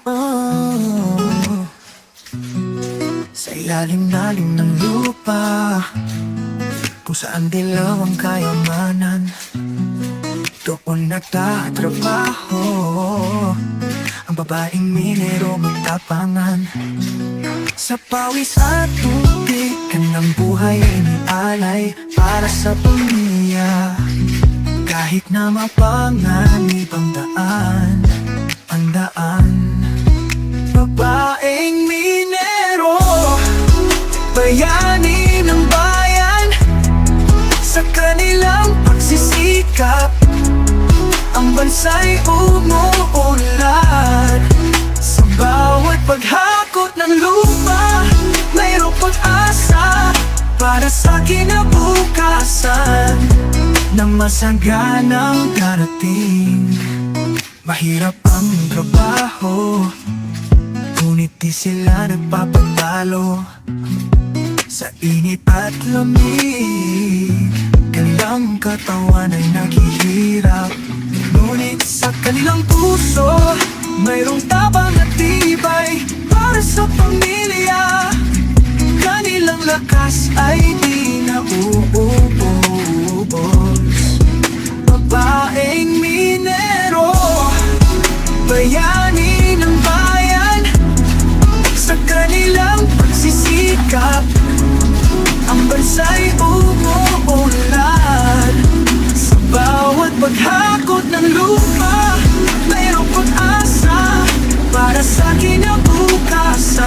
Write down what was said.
Oh, sa ilalim-lalim ng lupa, kung saan dilaw ang kayamanan, doon nagtatrabaho ang babaeng minero magtapangan. Sa pawis at tubig kanyang buhay ay nialay para sa pamilya. Kahit na mapanganib ang daan, babaeng minero, bayani ng bayan. Sa kanilang pagsisikap, ang bansa'y umuunlad. Sa bawat paghakot ng lupa, mayroong pag-asa para sa kinabukasan ng masaganang darating. Mahirap ang trabaho, ngunit di sila nagpapatalo. Sa init at lamig, kanilang katawan ay naghihirap. Ngunit sa kanilang puso, mayroong tabang at tibay para sa pamilya. Kanilang lakas ay di nauubos. Babaeng minero, bayani ng bayan. Sa kanilang pagsisikap, ang bansa'y umuunlad. Sa bawat paghakot ng lupa, mayroong pag-asa para sa kinabukasan.